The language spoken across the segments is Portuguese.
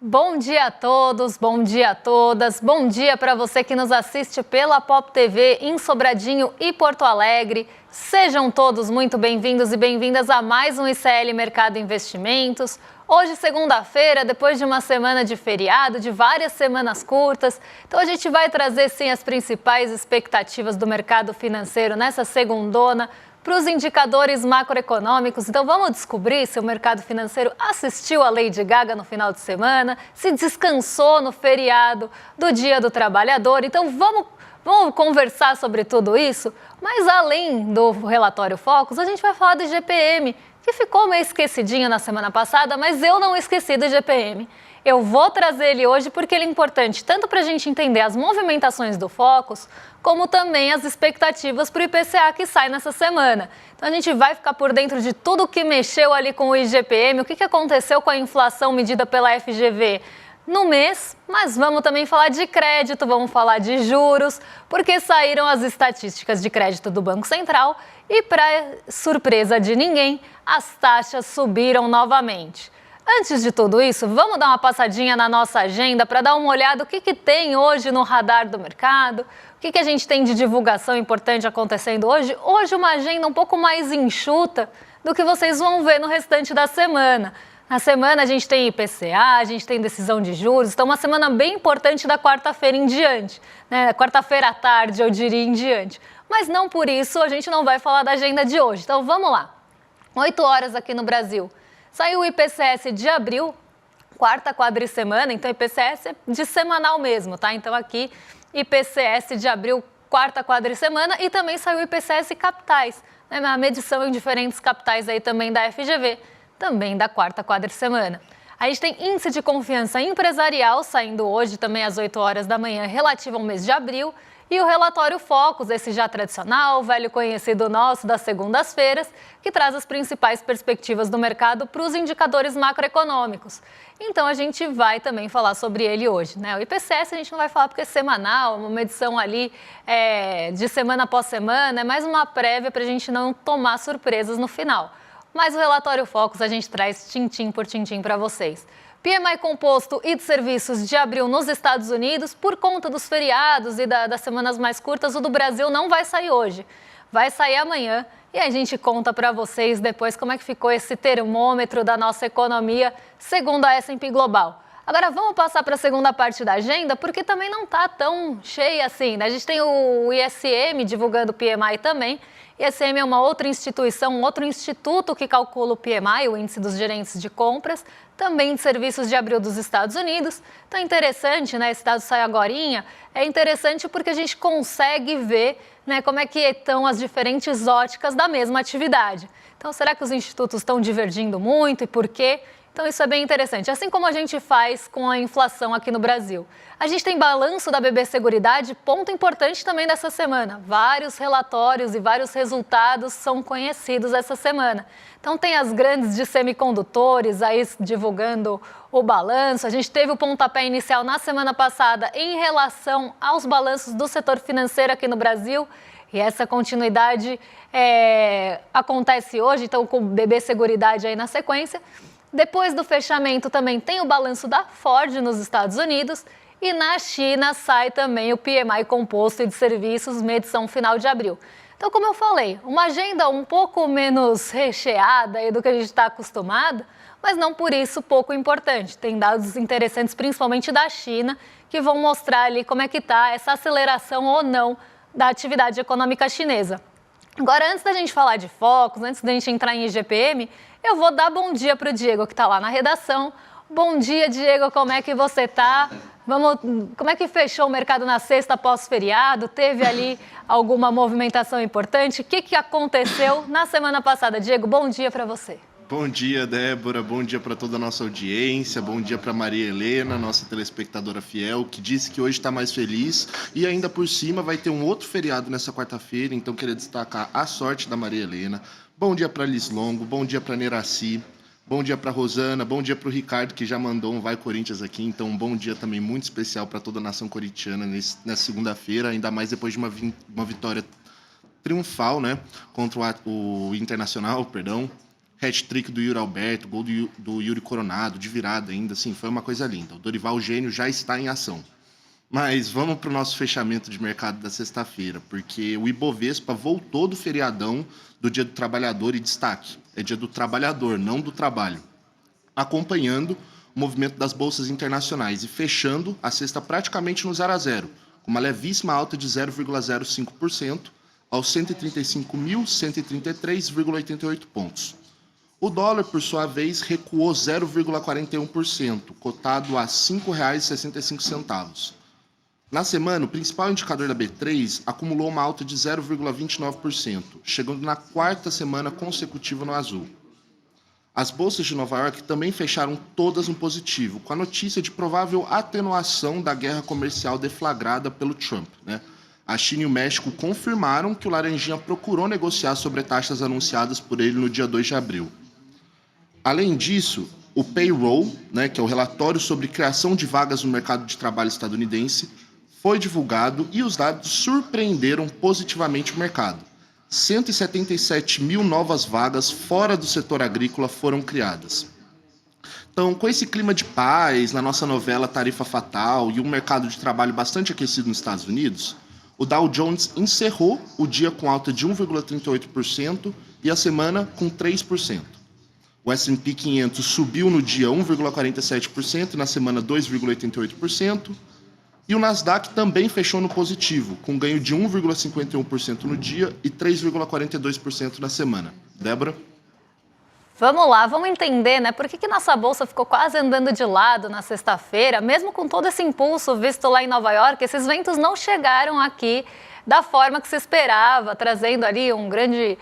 Bom dia a todos, bom dia a todas, bom dia para você que nos assiste pela Pop TV em Sobradinho e Porto Alegre. Sejam todos muito bem-vindos e bem-vindas a mais um ICL Mercado Investimentos. Hoje, segunda-feira, depois de uma semana de feriado, de várias semanas curtas, então a gente vai trazer sim as principais expectativas do mercado financeiro nessa segundona, para os indicadores macroeconômicos. Então vamos descobrir se o mercado financeiro assistiu a Lady Gaga no final de semana, se descansou no feriado do Dia do Trabalhador. Então vamos conversar sobre tudo isso, mas além do relatório Focus, a gente vai falar do IGPM, que ficou meio esquecidinho na semana passada, mas eu não esqueci do IGPM. Eu vou trazer ele hoje porque ele é importante tanto para a gente entender as movimentações do Focus, como também as expectativas para o IPCA que sai nessa semana. Então a gente vai ficar por dentro de tudo que mexeu ali com o IGPM, o que aconteceu com a inflação medida pela FGV no mês, mas vamos também falar de crédito, vamos falar de juros, porque saíram as estatísticas de crédito do Banco Central e, para surpresa de ninguém, as taxas subiram novamente. Antes de tudo isso, vamos dar uma passadinha na nossa agenda para dar uma olhada o que tem hoje no radar do mercado, o que a gente tem de divulgação importante acontecendo hoje. Hoje uma agenda um pouco mais enxuta do que vocês vão ver no restante da semana. Na semana a gente tem IPCA, a gente tem decisão de juros, então uma semana bem importante da quarta-feira em diante, né? Quarta-feira à tarde, eu diria, em diante. Mas não por isso a gente não vai falar da agenda de hoje. Então vamos lá. 8 horas aqui no Brasil. Saiu o IPCS de abril, quarta quadricemana, então IPCS é de semanal mesmo, tá? Então aqui IPCS de abril, quarta quadricemana, e também saiu o IPCS capitais, né? A medição em diferentes capitais aí também da FGV, também da quarta quadricemana. A gente tem índice de confiança empresarial saindo hoje também às 8 horas da manhã, relativo ao mês de abril, e o relatório Focus, esse já tradicional, velho conhecido nosso das segundas-feiras, que traz as principais perspectivas do mercado para os indicadores macroeconômicos. Então a gente vai também falar sobre ele hoje, né? O IPCS a gente não vai falar porque é semanal, uma medição ali de semana após semana, é mais uma prévia para a gente não tomar surpresas no final. Mas o relatório Focus a gente traz tintim por tintim para vocês. PMI composto e de serviços de abril nos Estados Unidos, por conta dos feriados e das semanas mais curtas, o do Brasil não vai sair hoje. Vai sair amanhã e a gente conta para vocês depois como é que ficou esse termômetro da nossa economia, segundo a S&P Global. Agora vamos passar para a segunda parte da agenda, porque também não está tão cheia assim, né? A gente tem o ISM divulgando o PMI também. ISM é uma outra instituição, um outro instituto que calcula o PMI, o Índice dos Gerentes de Compras, também de serviços de abril dos Estados Unidos. Então é interessante, né? Esse dado sai agorinha. É interessante porque a gente consegue ver, né, como é que estão as diferentes óticas da mesma atividade. Então será que os institutos estão divergindo muito e por quê? Então isso é bem interessante, assim como a gente faz com a inflação aqui no Brasil. A gente tem balanço da BB Seguridade, ponto importante também dessa semana. Vários relatórios e vários resultados são conhecidos essa semana. Então tem as grandes de semicondutores aí divulgando o balanço. A gente teve o pontapé inicial na semana passada em relação aos balanços do setor financeiro aqui no Brasil. E essa continuidade acontece hoje, então com o BB Seguridade aí na sequência. Depois do fechamento também tem o balanço da Ford nos Estados Unidos e na China sai também o PMI composto e de serviços, medição final de abril. Então, como eu falei, uma agenda um pouco menos recheada aí do que a gente está acostumado, mas não por isso pouco importante. Tem dados interessantes, principalmente da China, que vão mostrar ali como é que está essa aceleração ou não da atividade econômica chinesa. Agora, antes da gente falar de focos, antes da gente entrar em IGPM, eu vou dar bom dia para o Diego, que está lá na redação. Bom dia, Diego, como é que você está? Como é que fechou o mercado na sexta pós-feriado? Teve ali alguma movimentação importante? O que aconteceu na semana passada? Diego, bom dia para você. Bom dia, Débora. Bom dia para toda a nossa audiência. Bom dia para Maria Helena, nossa telespectadora fiel, que disse que hoje está mais feliz. E ainda por cima vai ter um outro feriado nessa quarta-feira, então queria destacar a sorte da Maria Helena. Bom dia para Liz Longo, bom dia para Neraci, bom dia para Rosana, bom dia para o Ricardo, que já mandou um Vai Corinthians aqui. Então um bom dia também muito especial para toda a nação corintiana nessa segunda-feira, ainda mais depois de uma vitória triunfal, né, contra o Internacional, perdão. hat-trick do Yuri Alberto, gol do Yuri Coronado, de virada ainda, assim, foi uma coisa linda. O Dorival Gênio já está em ação. Mas vamos para o nosso fechamento de mercado da sexta-feira, porque o Ibovespa voltou do feriadão do Dia do Trabalhador e destaque. É Dia do Trabalhador, não do trabalho. Acompanhando o movimento das bolsas internacionais e fechando a sexta praticamente no 0 a 0, com uma levíssima alta de 0,05% aos 135.133,88 pontos. O dólar, por sua vez, recuou 0,41%, cotado a R$ 5,65. Na semana, o principal indicador da B3 acumulou uma alta de 0,29%, chegando na quarta semana consecutiva no azul. As bolsas de Nova York também fecharam todas no positivo, com a notícia de provável atenuação da guerra comercial deflagrada pelo Trump, né? A China e o México confirmaram que o Laranjinha procurou negociar sobre taxas anunciadas por ele no dia 2 de abril. Além disso, o payroll, né, que é o relatório sobre criação de vagas no mercado de trabalho estadunidense, foi divulgado e os dados surpreenderam positivamente o mercado. 177 mil novas vagas fora do setor agrícola foram criadas. Então, com esse clima de paz na nossa novela Tarifa Fatal e um mercado de trabalho bastante aquecido nos Estados Unidos, o Dow Jones encerrou o dia com alta de 1,38% e a semana com 3%. O S&P 500 subiu no dia 1,47% e na semana 2,88%. E o Nasdaq também fechou no positivo, com ganho de 1,51% no dia e 3,42% na semana. Débora? Vamos lá, vamos entender, né? Por que nossa bolsa ficou quase andando de lado na sexta-feira, mesmo com todo esse impulso visto lá em Nova York, esses ventos não chegaram aqui da forma que se esperava, trazendo ali um grande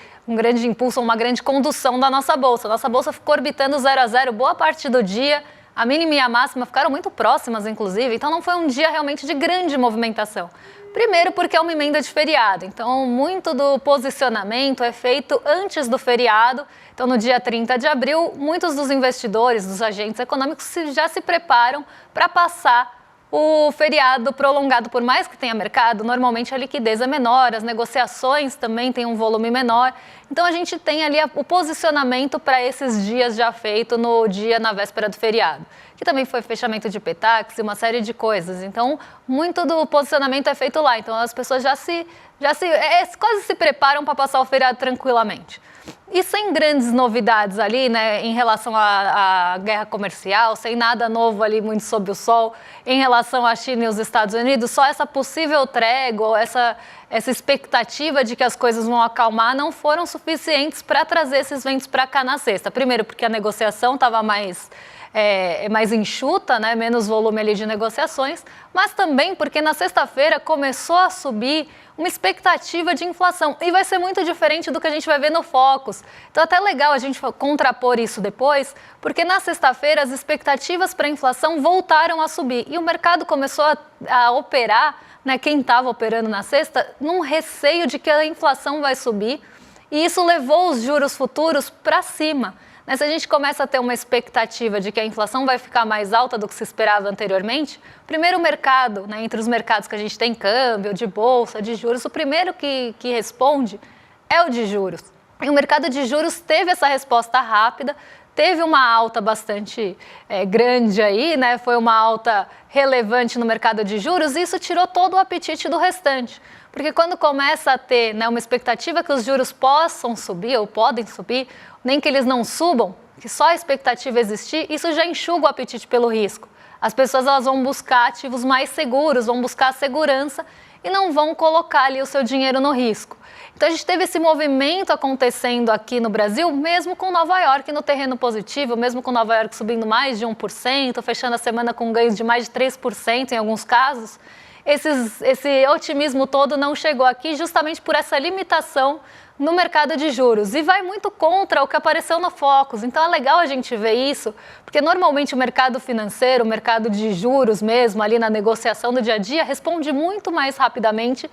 impulso, uma grande condução da nossa bolsa. Nossa bolsa ficou orbitando 0 a 0 boa parte do dia. A mínima e a máxima ficaram muito próximas, inclusive, então não foi um dia realmente de grande movimentação. Primeiro porque é uma emenda de feriado, então muito do posicionamento é feito antes do feriado. Então no dia 30 de abril, muitos dos investidores, dos agentes econômicos já se preparam para passar o feriado prolongado. Por mais que tenha mercado, normalmente a liquidez é menor, as negociações também têm um volume menor. Então a gente tem ali o posicionamento para esses dias já feito na véspera do feriado, que também foi fechamento de Petax e uma série de coisas. Então muito do posicionamento é feito lá. Então as pessoas quase se preparam para passar o feriado tranquilamente. E sem grandes novidades ali, né, em relação à guerra comercial, sem nada novo ali muito sob o sol, em relação à China e os Estados Unidos, só essa possível trégua, essa expectativa de que as coisas vão acalmar não foram suficientes para trazer esses ventos para cá na sexta. Primeiro porque a negociação estava mais enxuta, né, menos volume ali de negociações, mas também porque na sexta-feira começou a subir uma expectativa de inflação e vai ser muito diferente do que a gente vai ver no Focus. Então é até legal a gente contrapor isso depois, porque na sexta-feira as expectativas para a inflação voltaram a subir e o mercado começou a operar, né, quem estava operando na sexta, num receio de que a inflação vai subir e isso levou os juros futuros para cima. Se a gente começa a ter uma expectativa de que a inflação vai ficar mais alta do que se esperava anteriormente, o primeiro mercado, né, entre os mercados que a gente tem câmbio, de bolsa, de juros, o primeiro que responde é o de juros. E o mercado de juros teve essa resposta rápida, teve uma alta bastante grande aí, né? Foi uma alta relevante no mercado de juros e isso tirou todo o apetite do restante. Porque quando começa a ter, né, uma expectativa que os juros possam subir ou podem subir, nem que eles não subam, que só a expectativa existir, isso já enxuga o apetite pelo risco. As pessoas elas vão buscar ativos mais seguros, vão buscar a segurança e não vão colocar ali o seu dinheiro no risco. Então a gente teve esse movimento acontecendo aqui no Brasil, mesmo com Nova York no terreno positivo, mesmo com Nova York subindo mais de 1%, fechando a semana com ganhos de mais de 3% em alguns casos. Esse otimismo todo não chegou aqui justamente por essa limitação no mercado de juros e vai muito contra o que apareceu no Focus. Então é legal a gente ver isso, porque normalmente o mercado financeiro, o mercado de juros mesmo, ali na negociação do dia a dia, responde muito mais rapidamente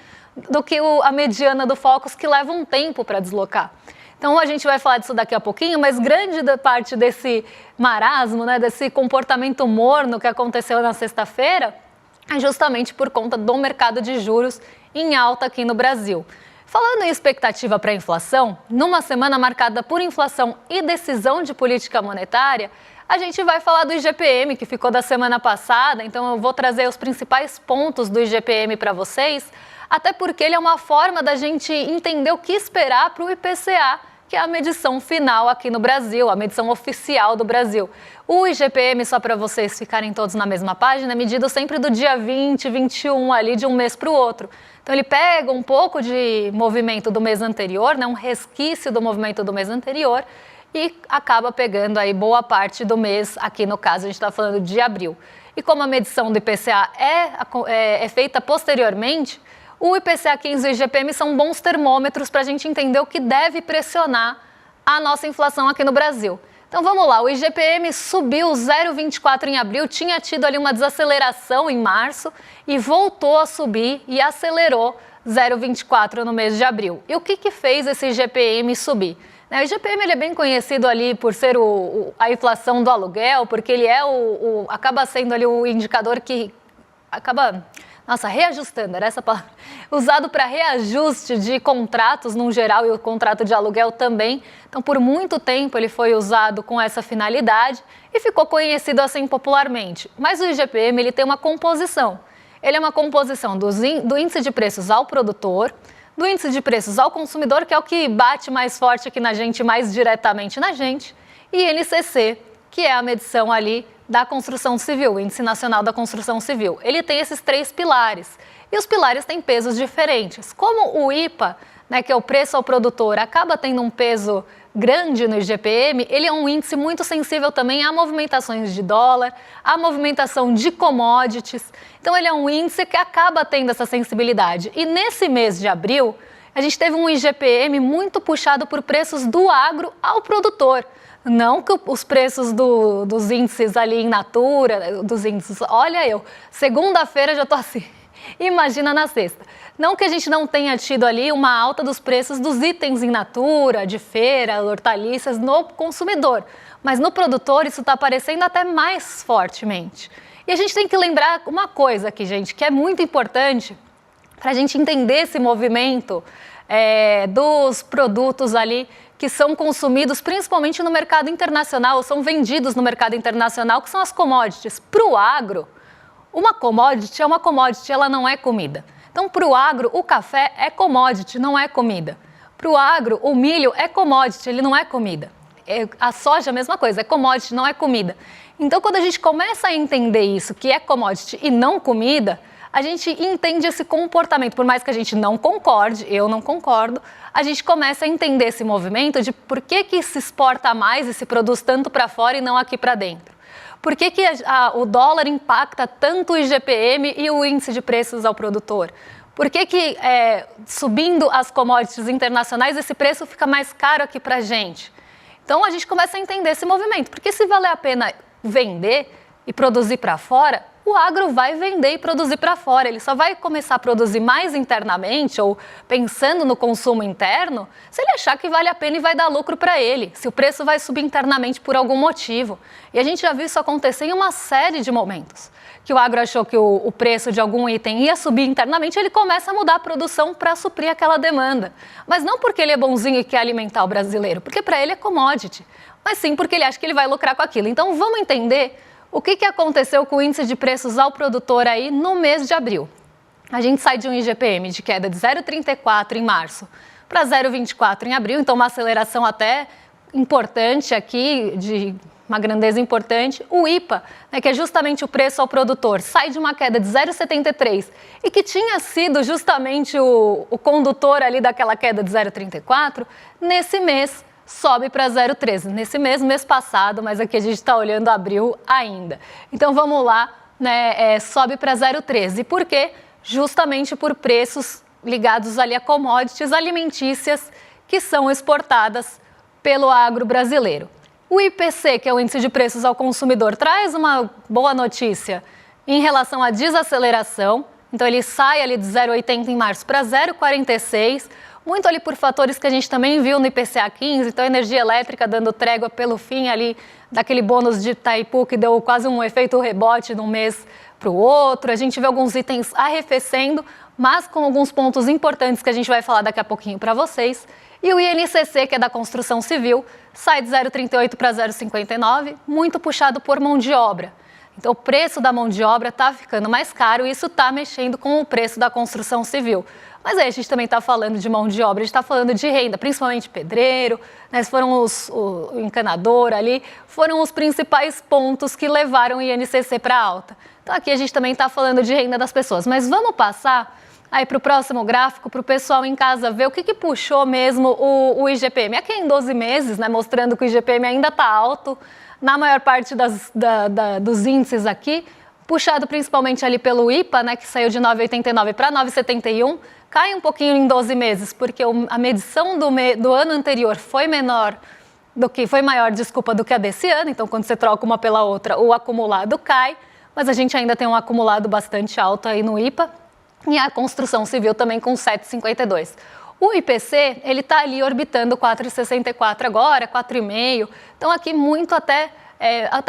do que a mediana do Focus, que leva um tempo para deslocar. Então a gente vai falar disso daqui a pouquinho, mas grande parte desse marasmo, né, desse comportamento morno que aconteceu na sexta-feira, é justamente por conta do mercado de juros em alta aqui no Brasil. Falando em expectativa para a inflação, numa semana marcada por inflação e decisão de política monetária, a gente vai falar do IGPM, que ficou da semana passada, então eu vou trazer os principais pontos do IGPM para vocês, até porque ele é uma forma da gente entender o que esperar para o IPCA, que é a medição final aqui no Brasil, a medição oficial do Brasil. O IGPM, só para vocês ficarem todos na mesma página, é medido sempre do dia 20, 21, ali de um mês para o outro. Então ele pega um pouco de movimento do mês anterior, né, um resquício do movimento do mês anterior, e acaba pegando aí boa parte do mês, aqui no caso a gente está falando de abril. E como a medição do IPCA é feita posteriormente, o IPCA 15 e o IGPM são bons termômetros para a gente entender o que deve pressionar a nossa inflação aqui no Brasil. Então vamos lá, o IGPM subiu 0,24 em abril, tinha tido ali uma desaceleração em março e voltou a subir e acelerou 0,24 no mês de abril. E o que fez esse IGPM subir? O IGPM ele é bem conhecido ali por ser a inflação do aluguel, porque ele é acaba sendo ali o indicador que acaba... reajustando, era essa palavra, usado para reajuste de contratos no geral e o contrato de aluguel também. Então, por muito tempo ele foi usado com essa finalidade e ficou conhecido assim popularmente. Mas o IGPM ele tem uma composição. Ele é uma composição do índice de preços ao produtor, do índice de preços ao consumidor, que é o que bate mais forte aqui na gente, mais diretamente na gente, e INCC, que é a medição ali da construção civil, o Índice Nacional da Construção Civil. Ele tem esses 3 pilares, e os pilares têm pesos diferentes. Como o IPA, que é o preço ao produtor, acaba tendo um peso grande no IGPM, ele é um índice muito sensível também a movimentações de dólar, a movimentação de commodities. Então ele é um índice que acaba tendo essa sensibilidade. E nesse mês de abril, a gente teve um IGPM muito puxado por preços do agro ao produtor. Não que os preços dos índices ali in natura, dos índices, olha eu, segunda-feira já tô assim, imagina na sexta. Não que a gente não tenha tido ali uma alta dos preços dos itens in natura, de feira, hortaliças, no consumidor. Mas no produtor isso está aparecendo até mais fortemente. E a gente tem que lembrar uma coisa aqui, gente, que é muito importante para a gente entender esse movimento dos produtos ali que são consumidos principalmente no mercado internacional, ou são vendidos no mercado internacional, que são as commodities. Para o agro, uma commodity é uma commodity, ela não é comida. Então, para o agro, o café é commodity, não é comida. Para o agro, o milho é commodity, ele não é comida. A soja, a mesma coisa, é commodity, não é comida. Então, quando a gente começa a entender isso, que é commodity e não comida, a gente entende esse comportamento, por mais que a gente não concorde, eu não concordo, a gente começa a entender esse movimento de por que se exporta mais e se produz tanto para fora e não aqui para dentro. Por que o dólar impacta tanto o IGPM e o índice de preços ao produtor? Por que subindo as commodities internacionais, esse preço fica mais caro aqui para a gente? Então, a gente começa a entender esse movimento, porque se valer a pena vender e produzir para fora, o agro vai vender e produzir para fora. Ele só vai começar a produzir mais internamente ou pensando no consumo interno se ele achar que vale a pena e vai dar lucro para ele, se o preço vai subir internamente por algum motivo. E a gente já viu isso acontecer em uma série de momentos. Que o agro achou que o preço de algum item ia subir internamente, ele começa a mudar a produção para suprir aquela demanda. Mas não porque ele é bonzinho e quer alimentar o brasileiro, porque para ele é commodity, mas sim porque ele acha que ele vai lucrar com aquilo. Então vamos entender o que aconteceu com o índice de preços ao produtor aí no mês de abril. A gente sai de um IGPM de queda de 0,34 em março para 0,24 em abril, então uma aceleração até importante aqui, de uma grandeza importante. O IPA, que é justamente o preço ao produtor, sai de uma queda de 0,73 e que tinha sido justamente o condutor ali daquela queda de 0,34, nesse mês sobe para 0,13. Nesse mês passado, mas aqui a gente está olhando abril ainda. Então vamos lá, sobe para 0,13. Por quê? Justamente por preços ligados ali a commodities alimentícias que são exportadas pelo agro brasileiro. O IPC, que é o Índice de Preços ao Consumidor, traz uma boa notícia em relação à desaceleração. Então ele sai ali de 0,80 em março para 0,46, muito ali por fatores que a gente também viu no IPCA 15, então energia elétrica dando trégua pelo fim ali daquele bônus de Itaipu que deu quase um efeito rebote de um mês para o outro. A gente vê alguns itens arrefecendo, mas com alguns pontos importantes que a gente vai falar daqui a pouquinho para vocês. E o INCC, que é da construção civil, sai de 0,38 para 0,59, muito puxado por mão de obra. Então, o preço da mão de obra está ficando mais caro e isso está mexendo com o preço da construção civil. Mas aí a gente também está falando de mão de obra, a gente está falando de renda, principalmente pedreiro, né, o encanador ali, foram os principais pontos que levaram o INCC para alta. Então, aqui a gente também está falando de renda das pessoas. Mas vamos passar aí para o próximo gráfico, para o pessoal em casa ver o que puxou mesmo o IGPM. Aqui em 12 meses, né, mostrando que o IGPM ainda está alto, na maior parte dos índices aqui, puxado principalmente ali pelo IPA, né, que saiu de 9,89 para 9,71, cai um pouquinho em 12 meses, porque a medição do ano anterior foi maior do que a desse ano, então quando você troca uma pela outra, o acumulado cai, mas a gente ainda tem um acumulado bastante alto aí no IPA, e a construção civil também com 7,52. O IPC, ele está ali orbitando 4,64 agora, 4,5. Então, aqui muito até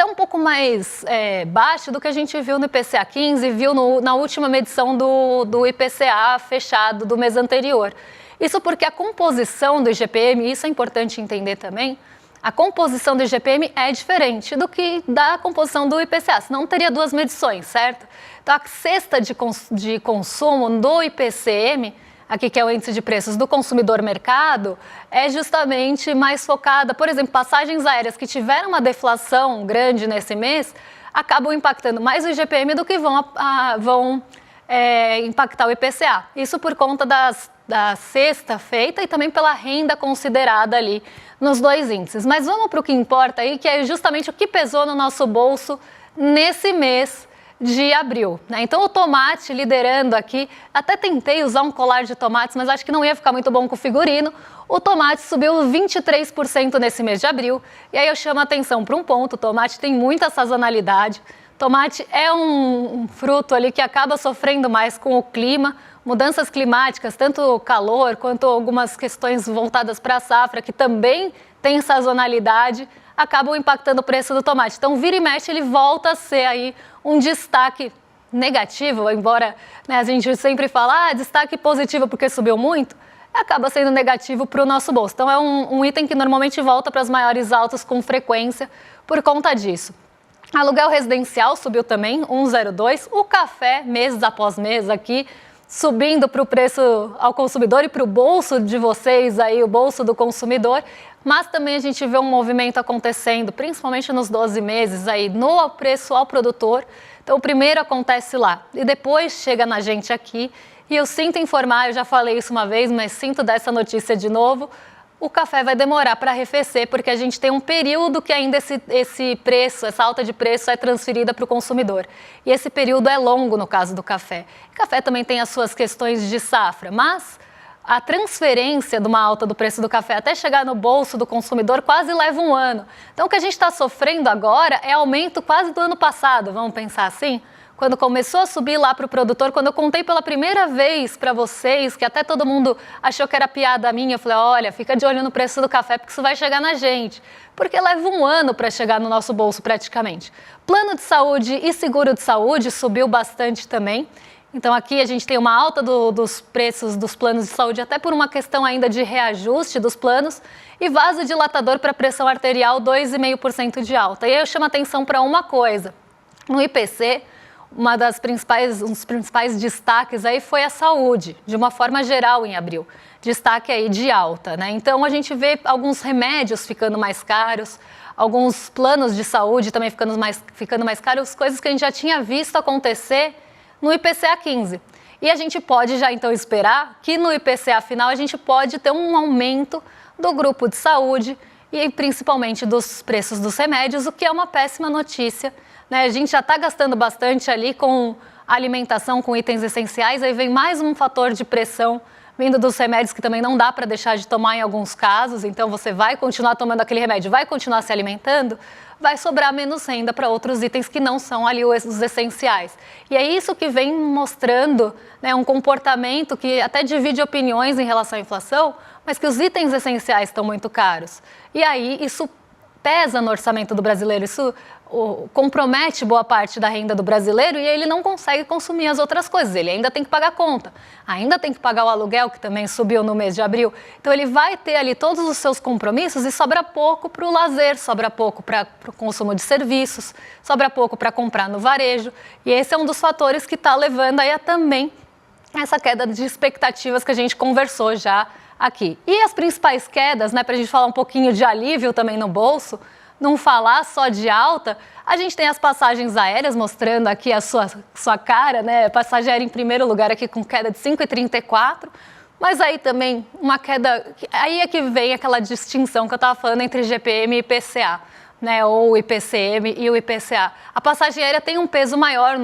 um pouco mais baixo do que a gente viu no IPCA 15, viu na última medição do IPCA fechado do mês anterior. Isso porque a composição do IGPM, isso é importante entender também, a composição do IGPM é diferente do que da composição do IPCA, senão não teria duas medições, certo? Então, a cesta de consumo do IPCM, aqui que é o índice de preços do consumidor mercado, é justamente mais focada, por exemplo, passagens aéreas que tiveram uma deflação grande nesse mês, acabam impactando mais o IGPM do que vão impactar o IPCA. Isso por conta da cesta feita e também pela renda considerada ali nos dois índices. Mas vamos para o que importa aí, que é justamente o que pesou no nosso bolso nesse mês de abril, né? Então o tomate liderando aqui, até tentei usar um colar de tomates, mas acho que não ia ficar muito bom com o figurino. O tomate subiu 23% nesse mês de abril, e aí eu chamo a atenção para um ponto: o tomate tem muita sazonalidade, tomate é um fruto ali que acaba sofrendo mais com o clima, mudanças climáticas, tanto calor quanto algumas questões voltadas para a safra, que também tem sazonalidade, acabam impactando o preço do tomate. Então, vira e mexe, ele volta a ser aí um destaque negativo, embora, né, a gente sempre fala, destaque positivo porque subiu muito, acaba sendo negativo para o nosso bolso. Então, é um item que normalmente volta para as maiores altas com frequência por conta disso. Aluguel residencial subiu também, 1,02. O café, mês após mês aqui, subindo para o preço ao consumidor e para o bolso de vocês, aí, o bolso do consumidor. Mas também a gente vê um movimento acontecendo, principalmente nos 12 meses, aí, no preço ao produtor. Então, o primeiro acontece lá e depois chega na gente aqui. E eu sinto informar, eu já falei isso uma vez, mas sinto dar essa notícia de novo, o café vai demorar para arrefecer, porque a gente tem um período que ainda esse preço, essa alta de preço é transferida para o consumidor. E esse período é longo no caso do café. O café também tem as suas questões de safra, mas a transferência de uma alta do preço do café até chegar no bolso do consumidor quase leva um ano. Então, o que a gente está sofrendo agora é aumento quase do ano passado, vamos pensar assim? Quando começou a subir lá para o produtor, quando eu contei pela primeira vez para vocês, que até todo mundo achou que era piada minha, eu falei, olha, fica de olho no preço do café, porque isso vai chegar na gente. Porque leva um ano para chegar no nosso bolso praticamente. Plano de saúde e seguro de saúde subiu bastante também. Então, aqui a gente tem uma alta dos preços dos planos de saúde, até por uma questão ainda de reajuste dos planos, e vasodilatador para pressão arterial, 2,5% de alta. E aí eu chamo a atenção para uma coisa. No IPC, um dos principais destaques aí foi a saúde, de uma forma geral em abril. Destaque aí de alta, né? Então, a gente vê alguns remédios ficando mais caros, alguns planos de saúde também ficando mais caros, coisas que a gente já tinha visto acontecer no IPCA 15. E a gente pode já então esperar que no IPCA final a gente pode ter um aumento do grupo de saúde e principalmente dos preços dos remédios, o que é uma péssima notícia, né? A gente já está gastando bastante ali com alimentação, com itens essenciais, aí vem mais um fator de pressão vindo dos remédios que também não dá para deixar de tomar em alguns casos, então você vai continuar tomando aquele remédio, vai continuar se alimentando, vai sobrar menos renda para outros itens que não são ali os essenciais. E é isso que vem mostrando, né, um comportamento que até divide opiniões em relação à inflação, mas que os itens essenciais estão muito caros. E aí isso pesa no orçamento do brasileiro, isso compromete boa parte da renda do brasileiro e ele não consegue consumir as outras coisas. Ele ainda tem que pagar a conta, ainda tem que pagar o aluguel, que também subiu no mês de abril. Então, ele vai ter ali todos os seus compromissos e sobra pouco para o lazer, sobra pouco para o consumo de serviços, sobra pouco para comprar no varejo. E esse é um dos fatores que está levando aí a também essa queda de expectativas que a gente conversou já aqui. E as principais quedas, né, para a gente falar um pouquinho de alívio também no bolso, não falar só de alta, a gente tem as passagens aéreas mostrando aqui a sua cara, né? Passagem aérea em primeiro lugar aqui com queda de 5,34, mas aí também uma queda, aí é que vem aquela distinção que eu estava falando entre GPM e IPCA, né? Ou o IPCM e o IPCA. A passagem aérea tem um peso maior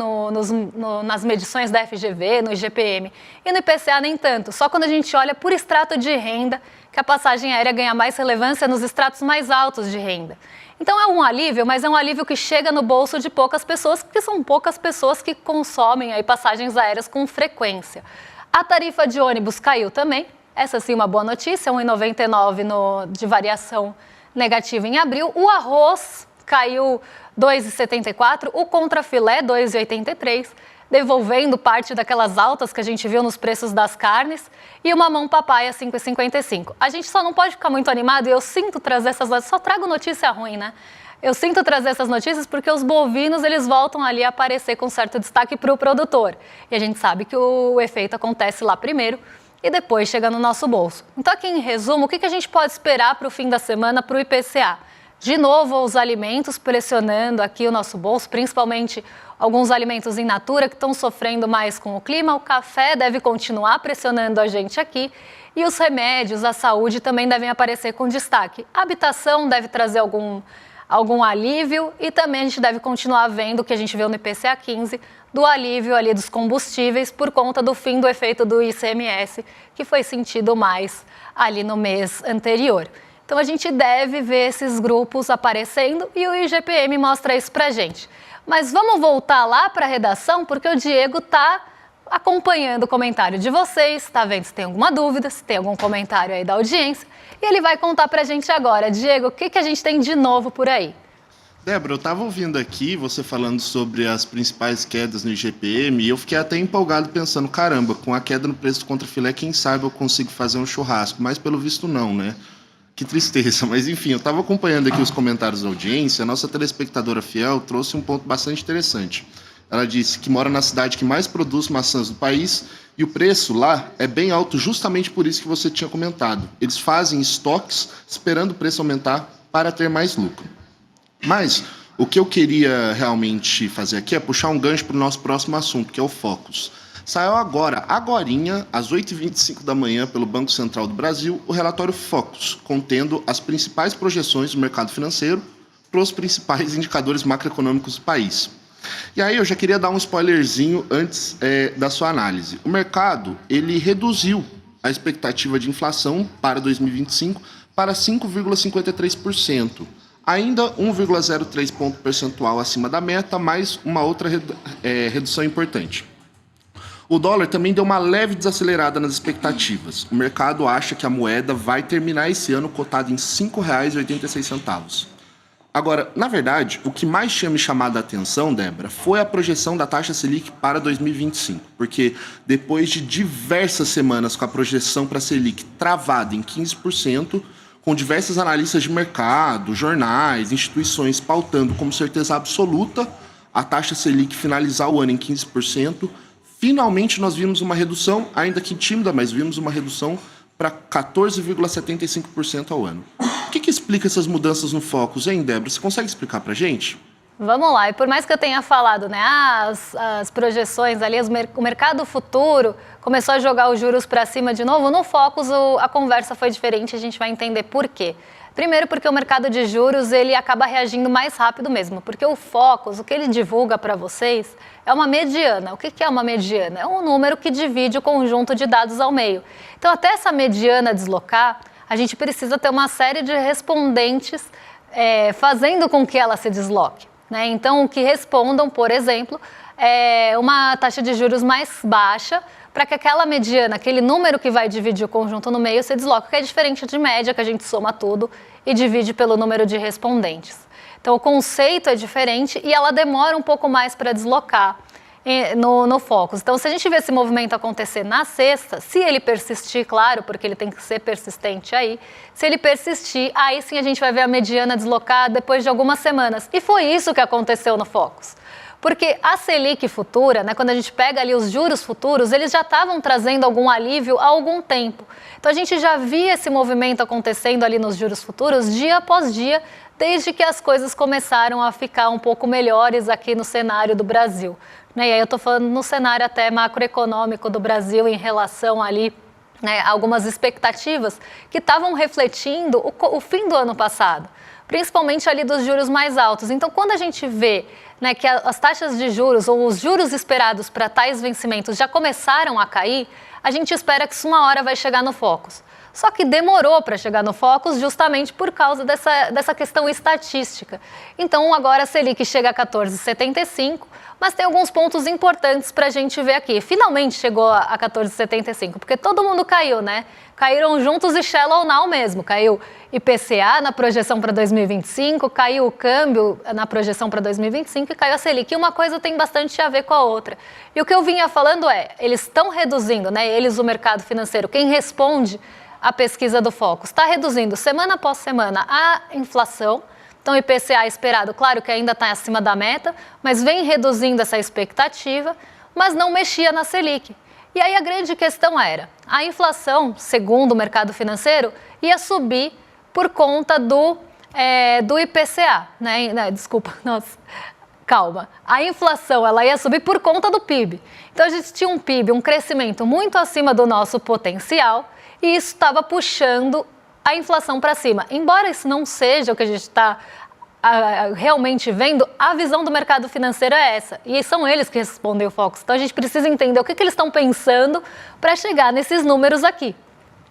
nas medições da FGV, no IGPM, e no IPCA nem tanto, só quando a gente olha por extrato de renda que a passagem aérea ganha mais relevância nos estratos mais altos de renda. Então é um alívio, mas é um alívio que chega no bolso de poucas pessoas, porque são poucas pessoas que consomem aí passagens aéreas com frequência. A tarifa de ônibus caiu também, essa sim uma boa notícia, 1,99 de variação negativa em abril. O arroz caiu 2,74, o contrafilé 2,83, devolvendo parte daquelas altas que a gente viu nos preços das carnes, e o mamão papaya 5,55. A gente só não pode ficar muito animado, e eu sinto trazer só trago notícia ruim, né? Eu sinto trazer essas notícias porque os bovinos, eles voltam ali a aparecer com certo destaque para o produtor. E a gente sabe que o efeito acontece lá primeiro e depois chega no nosso bolso. Então, aqui em resumo, o que a gente pode esperar para o fim da semana para o IPCA? De novo, os alimentos pressionando aqui o nosso bolso, principalmente alguns alimentos in natura que estão sofrendo mais com o clima. O café deve continuar pressionando a gente aqui e os remédios, a saúde também devem aparecer com destaque. A habitação deve trazer algum alívio e também a gente deve continuar vendo o que a gente viu no IPCA 15, do alívio ali dos combustíveis por conta do fim do efeito do ICMS, que foi sentido mais ali no mês anterior. Então, a gente deve ver esses grupos aparecendo e o IGPM mostra isso pra gente. Mas vamos voltar lá para a redação, porque o Diego está acompanhando o comentário de vocês, está vendo se tem alguma dúvida, se tem algum comentário aí da audiência, e ele vai contar pra gente agora. Diego, o que a gente tem de novo por aí? Débora, eu estava ouvindo aqui você falando sobre as principais quedas no IGPM e eu fiquei até empolgado pensando, caramba, com a queda no preço do contrafilé, quem sabe eu consigo fazer um churrasco, mas pelo visto não, né? Que tristeza, mas enfim, eu estava acompanhando aqui os comentários da audiência, a nossa telespectadora fiel trouxe um ponto bastante interessante. Ela disse que mora na cidade que mais produz maçãs do país e o preço lá é bem alto justamente por isso que você tinha comentado. Eles fazem estoques esperando o preço aumentar para ter mais lucro. Mas o que eu queria realmente fazer aqui é puxar um gancho para o nosso próximo assunto, que é o Focus. Saiu agorinha, às 8h25 da manhã, pelo Banco Central do Brasil, o relatório Focus, contendo as principais projeções do mercado financeiro para os principais indicadores macroeconômicos do país. E aí eu já queria dar um spoilerzinho antes da sua análise. O mercado, ele reduziu a expectativa de inflação para 2025 para 5,53%. Ainda 1,03 ponto percentual acima da meta, mais uma outra redução importante. O dólar também deu uma leve desacelerada nas expectativas. O mercado acha que a moeda vai terminar esse ano cotada em R$ 5,86. Agora, na verdade, o que mais tinha me chamado a atenção, Débora, foi a projeção da taxa Selic para 2025. Porque depois de diversas semanas com a projeção para a Selic travada em 15%, com diversos analistas de mercado, jornais, instituições pautando como certeza absoluta a taxa Selic finalizar o ano em 15%, finalmente nós vimos uma redução, ainda que tímida, mas vimos uma redução para 14,75% ao ano. O que explica essas mudanças no Focus, hein, Débora? Você consegue explicar para a gente? Vamos lá, e por mais que eu tenha falado, né, as projeções ali, o mercado futuro começou a jogar os juros para cima de novo, no Focus a conversa foi diferente, a gente vai entender por quê. Primeiro porque o mercado de juros, ele acaba reagindo mais rápido mesmo, porque o Focus, o que ele divulga para vocês, é uma mediana. O que é uma mediana? É um número que divide o conjunto de dados ao meio. Então, até essa mediana deslocar, a gente precisa ter uma série de respondentes fazendo com que ela se desloque, né? Então, o que respondam, por exemplo, é uma taxa de juros mais baixa para que aquela mediana, aquele número que vai dividir o conjunto no meio, se desloque, que é diferente de média, que a gente soma tudo e divide pelo número de respondentes. Então, o conceito é diferente e ela demora um pouco mais para deslocar no Focus. Então, se a gente vê esse movimento acontecer na sexta, se ele persistir, claro, porque ele tem que ser persistente aí, se ele persistir, aí sim a gente vai ver a mediana deslocar depois de algumas semanas. E foi isso que aconteceu no Focus. Porque a Selic futura, né, quando a gente pega ali os juros futuros, eles já estavam trazendo algum alívio há algum tempo. Então, a gente já via esse movimento acontecendo ali nos juros futuros dia após dia, desde que as coisas começaram a ficar um pouco melhores aqui no cenário do Brasil. E aí eu estou falando no cenário até macroeconômico do Brasil em relação ali, né, algumas expectativas que estavam refletindo o fim do ano passado, principalmente ali dos juros mais altos. Então, quando a gente vê, né, que as taxas de juros ou os juros esperados para tais vencimentos já começaram a cair, a gente espera que isso uma hora vai chegar no Focus. Só que demorou para chegar no Focus justamente por causa dessa questão estatística. Então, agora a Selic chega a 14,75, mas tem alguns pontos importantes para a gente ver aqui. Finalmente chegou a 14,75, porque todo mundo caiu, né? Caíram juntos e shallow now mesmo. Caiu IPCA na projeção para 2025, caiu o câmbio na projeção para 2025 e caiu a Selic. E uma coisa tem bastante a ver com a outra. E o que eu vinha falando eles estão reduzindo, né? Eles, o mercado financeiro, quem responde a pesquisa do Focus, está reduzindo semana após semana a inflação. Então, o IPCA esperado, claro que ainda está acima da meta, mas vem reduzindo essa expectativa, mas não mexia na Selic. E aí a grande questão era, a inflação, segundo o mercado financeiro, ia subir por conta do IPCA, né? Desculpa, nossa, calma. A inflação, ela ia subir por conta do PIB. Então, a gente tinha um PIB, um crescimento muito acima do nosso potencial, e isso estava puxando a inflação para cima. Embora isso não seja o que a gente está realmente vendo, a visão do mercado financeiro é essa. E são eles que respondem o Focus. Então, a gente precisa entender o que eles estão pensando para chegar nesses números aqui.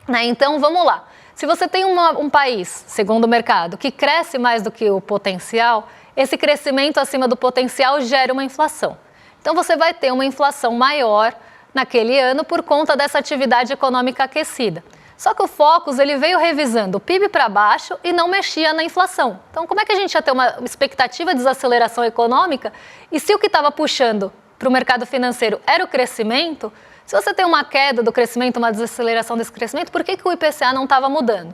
Né? Então, vamos lá. Se você tem um país, segundo o mercado, que cresce mais do que o potencial, esse crescimento acima do potencial gera uma inflação. Então, você vai ter uma inflação maior naquele ano por conta dessa atividade econômica aquecida. Só que o Focus, ele veio revisando o PIB para baixo e não mexia na inflação. Então, como é que a gente ia ter uma expectativa de desaceleração econômica? E se o que estava puxando para o mercado financeiro era o crescimento, se você tem uma queda do crescimento, uma desaceleração desse crescimento, por que o IPCA não estava mudando?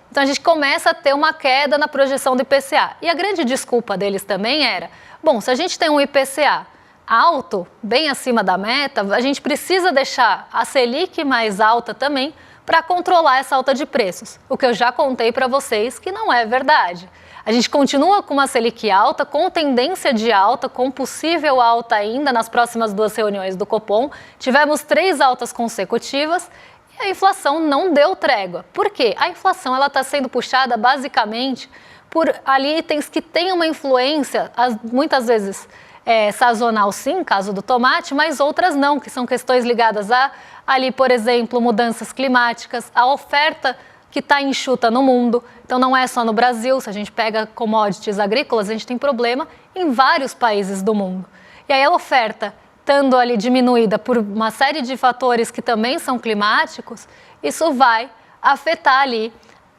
Então, a gente começa a ter uma queda na projeção do IPCA. E a grande desculpa deles também era, bom, se a gente tem um IPCA alto, bem acima da meta, a gente precisa deixar a Selic mais alta também para controlar essa alta de preços. O que eu já contei para vocês que não é verdade. A gente continua com uma Selic alta, com tendência de alta, com possível alta ainda nas próximas 2 reuniões do Copom. Tivemos 3 altas consecutivas e a inflação não deu trégua. Por quê? A inflação está sendo puxada basicamente por ali itens que têm uma influência, muitas vezes, sazonal sim, caso do tomate, mas outras não, que são questões ligadas a, ali, por exemplo, mudanças climáticas, a oferta que está enxuta no mundo. Então, não é só no Brasil, se a gente pega commodities agrícolas, a gente tem problema em vários países do mundo. E aí a oferta, estando ali diminuída por uma série de fatores que também são climáticos, isso vai afetar ali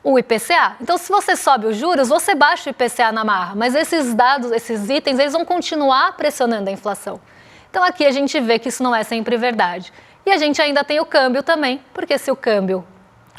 o IPCA. Então, se você sobe os juros, você baixa o IPCA na marra, mas esses dados, esses itens, eles vão continuar pressionando a inflação. Então, aqui a gente vê que isso não é sempre verdade. E a gente ainda tem o câmbio também, porque se o câmbio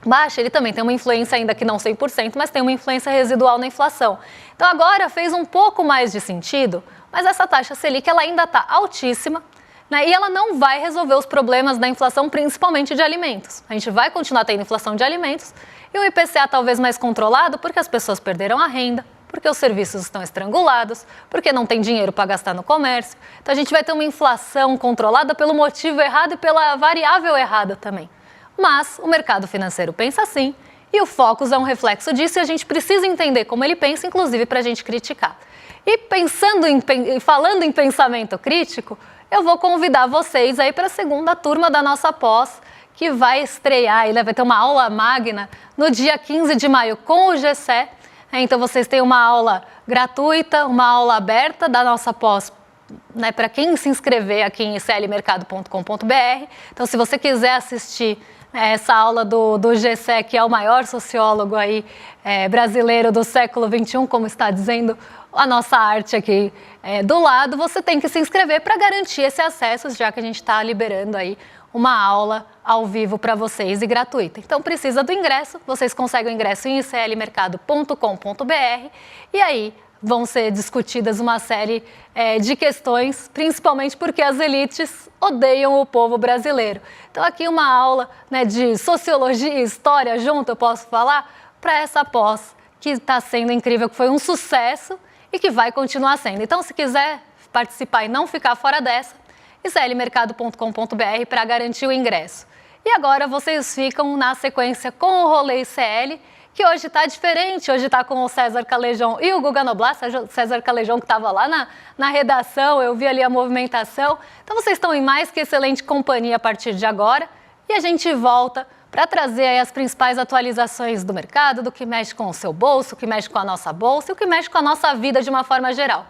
baixa, ele também tem uma influência ainda que não 100%, mas tem uma influência residual na inflação. Então, agora fez um pouco mais de sentido, mas essa taxa Selic ela ainda está altíssima, né? E ela não vai resolver os problemas da inflação, principalmente de alimentos. A gente vai continuar tendo inflação de alimentos, e o IPCA talvez mais controlado porque as pessoas perderam a renda, porque os serviços estão estrangulados, porque não tem dinheiro para gastar no comércio. Então a gente vai ter uma inflação controlada pelo motivo errado e pela variável errada também. Mas o mercado financeiro pensa assim e o Focus é um reflexo disso e a gente precisa entender como ele pensa, inclusive para a gente criticar. E falando em pensamento crítico, eu vou convidar vocês aí para a segunda turma da nossa pós, que vai estrear, e vai ter uma aula magna no dia 15 de maio com o GCE. Então, vocês têm uma aula gratuita, uma aula aberta da nossa pós, né, para quem se inscrever aqui em iclmercado.com.br. Então, se você quiser assistir, Essa aula do Gessé, que é o maior sociólogo aí, brasileiro do século XXI, como está dizendo a nossa arte aqui do lado, você tem que se inscrever para garantir esse acesso, já que a gente está liberando aí uma aula ao vivo para vocês e gratuita. Então precisa do ingresso, vocês conseguem o ingresso em iclmercado.com.br e aí vão ser discutidas uma série de questões, principalmente porque as elites odeiam o povo brasileiro. Então aqui uma aula, né, de sociologia e história junto, eu posso falar, para essa pós que está sendo incrível, que foi um sucesso e que vai continuar sendo. Então se quiser participar e não ficar fora dessa, iclmercado.com.br para garantir o ingresso. E agora vocês ficam na sequência com o Rolê ICL, que hoje está diferente, hoje está com o César Calejão e o Guga Noblar, César Calejão que estava lá na redação, eu vi ali a movimentação. Então vocês estão em mais que excelente companhia a partir de agora e a gente volta para trazer aí as principais atualizações do mercado, do que mexe com o seu bolso, o que mexe com a nossa bolsa e o que mexe com a nossa vida de uma forma geral.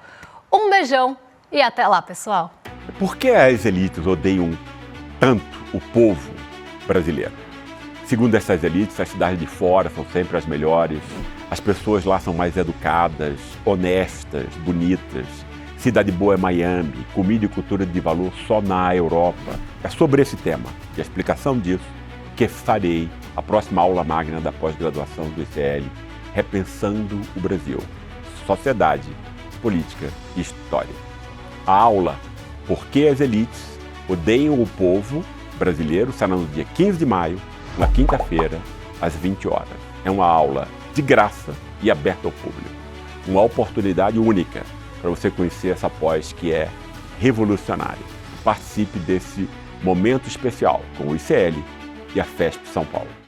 Um beijão e até lá, pessoal! Por que as elites odeiam tanto o povo brasileiro? Segundo essas elites, as cidades de fora são sempre as melhores, as pessoas lá são mais educadas, honestas, bonitas. Cidade boa é Miami, comida e cultura de valor só na Europa. É sobre esse tema e a explicação disso que farei a próxima aula magna da pós-graduação do ICL, Repensando o Brasil, Sociedade, Política e História. A aula Por que as elites odeiam o povo brasileiro será no dia 15 de maio, na quinta-feira, às 20 horas. É uma aula de graça e aberta ao público. Uma oportunidade única para você conhecer essa pós que é revolucionária. Participe desse momento especial com o ICL e a FESP São Paulo.